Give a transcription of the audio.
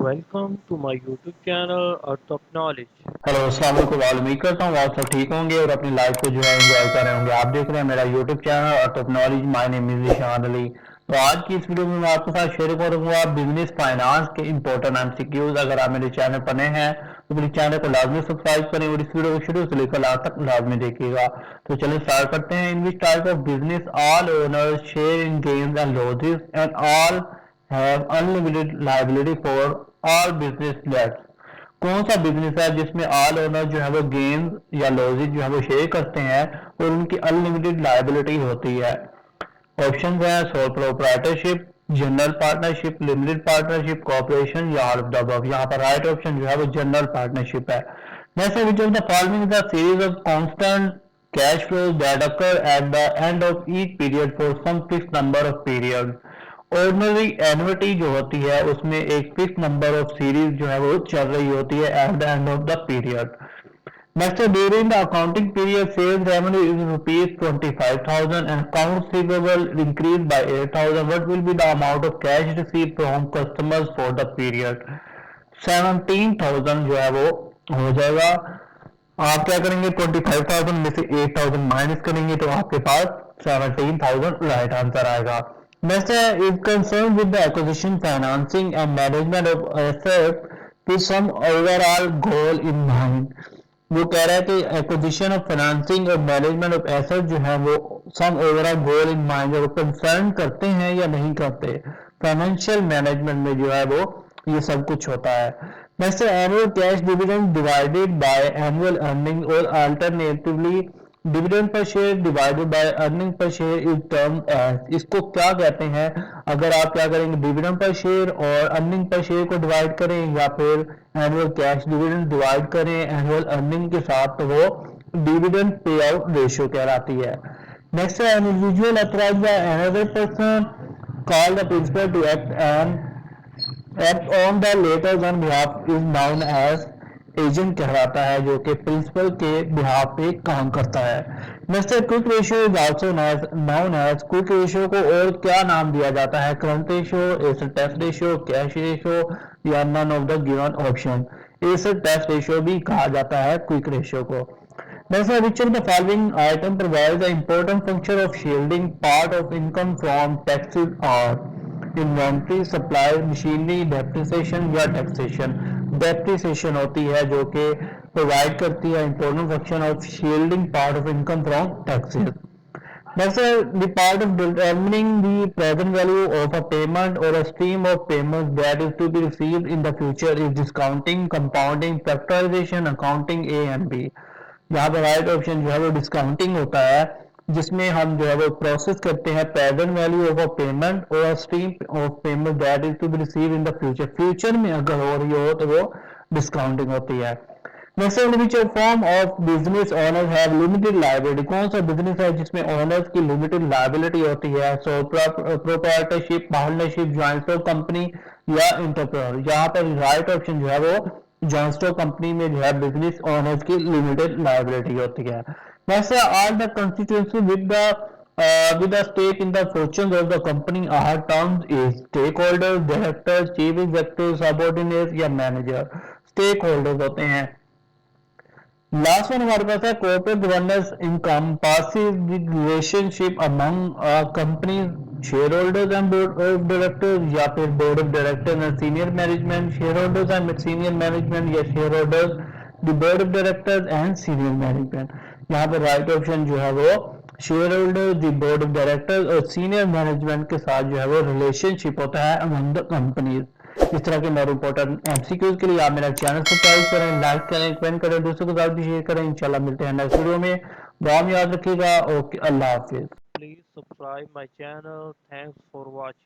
Welcome to my YouTube channel Earth of Knowledge। Hello अस्सलाम वालेकुम। उम्मीद करता हूँ आप सब ठीक होंगे और अपनी लाइफ को जो है एंजॉय कर रहे होंगे। आप देख रहे हैं मेरा YouTube channel earth of knowledge. My name is निशान अली। तो आज की इस वीडियो में मैं आपके साथ शेयर करूंगा बिजनेस फाइनेंस के इंपॉर्टेंट एमसीक्यूज। अगर आप मेरे चैनल पर नए हैं तो मेरे चैनल को लाजमी सब्सक्राइब करें और इस वीडियो को शुरू से लेकर लास्ट तक लाजमी देखिएगा। तो चलिए स्टार्ट करते हैं। In which type of business all owners share in gains and losses and all have unlimited liability for all business debts. कौन सा बिजनेस है जिसमें ऑल ओनर जो है वो गेन या लॉसेज जो है वो शेयर करते हैं और उनकी अनलिमिटेड लायबिलिटी होती है। ऑप्शन है sole proprietorship, general partnership, limited partnership, corporation या ऑल ऑफ द अबव। यहाँ पर राइट ऑप्शन जो है वो जनरल पार्टनरशिप है। Next which of the following the series of constant cash flows that occur at the end of each period for some fix number of period. Ordinary annuity जो होती है उसमें एक fix number of series जो है वो चल रही होती है at the end of the period. Next, during the accounting period sales revenue is rupees 25,000 and accounts receivable increase by 8,000। What will be the amount of cash receive from customers for the period? 17,000 जो है वो हो जाएगा। आप क्या करेंगे, 25,000 में से 8,000 माइनस करेंगे तो आपके पास 17,000 राइट आंसर आएगा। Next is concerned with the acquisition, financing and management of assets with some overall goal in mind। वो कह रहा है कि एक्विजिशन ऑफ फाइनेंसिंग और मैनेजमेंट ऑफ एसेट जो है वो सम ओवरऑल गोल इन माइंड वो कंसर्न करते हैं या नहीं करते। फाइनेंशियल मैनेजमेंट में जो है वो ये सब कुछ होता है। Next, annual cash dividend divided by annual earning और alternatively dividend per share divided by earning per share is term as. इसको क्या कहते हैं? अगर आप क्या करेंगे, डिविडेंड पर शेयर और अर्निंग पर शेयर को डिवाइड करें या फिर एनुअल कैश डिविडेंड डिवाइड करें एनुअल अर्निंग के साथ, तो वो डिविडेंड पे आउट रेशियो कहलाती है। नेक्स्ट है an individual authorized by another person called the principal to act on the letters on behalf is known as agent कहलाता है, जो कि प्रिंसिपल के बिहाफ पे काम करता है। Next, quick ratio is also known as. Quick ratio को और क्या नाम दिया जाता है? Current ratio, asset test ratio, cash ratio या none of the given option. Asset test ratio भी कहा जाता है क्विक रेशियो को। Next, which of the following item provides the important function of shielding part of income from taxes are inventory, supply, machinery, depreciation या taxation. Depreciation होती है जो कि प्रोवाइड करती है important function of shielding part of income from taxes. Next, the part of determining the present value of a payment or a stream of payments that is to be received in the future is discounting, compounding, factorization, accounting A and B। यहाँ पर right option जो है वो discounting होता है, जिसमें हम जो है वो प्रोसेस करते हैं present value of a payment और stream of payment that is to be receive in the future. Future में अगर हो रही हो तो वो डिस्काउंटिंग होती है। Next, which form of business owners have limited liability. कौन सा बिजनेस है जिसमें ओनर्स की लिमिटेड लायबिलिटी होती है? So proprietorship, partnership, joint stock company या इंटरप्रेन्योर। यहाँ पर राइट ऑप्शन जो है वो जॉइंट स्टॉक कंपनी में जो है बिजनेस ओनर्स की लिमिटेड लायबिलिटी होती है। Next, all the constituency with a stake in the fortunes of the company are terms is stakeholders, directors, chief executive, subordinates या manager। stakeholders होते हैं। लास्ट वन हमारे पास है corporate governance encompasses the relationship among companies shareholders and board of directors या फिर board of directors and senior management, shareholders and senior management या shareholders the board of directors and senior management. यहाँ पर right option जो है वो shareholders, the board of directors और senior management के साथ जो है वो रिलेशनशिप होता है अमंग द कंपनीज। इस तरह के मोर इंपॉर्टेंट एमसीक्यूज के लिए आप मेरा चैनल सब्सक्राइब करें, लाइक करें, कमेंट करें, दूसरों के साथ भी शेयर करें। इंशाल्लाह मिलते हैं नेक्स्ट वीडियो में। दुआ में याद रखिएगा। Okay, Allah Hafiz. Please subscribe my channel। Thanks for watching।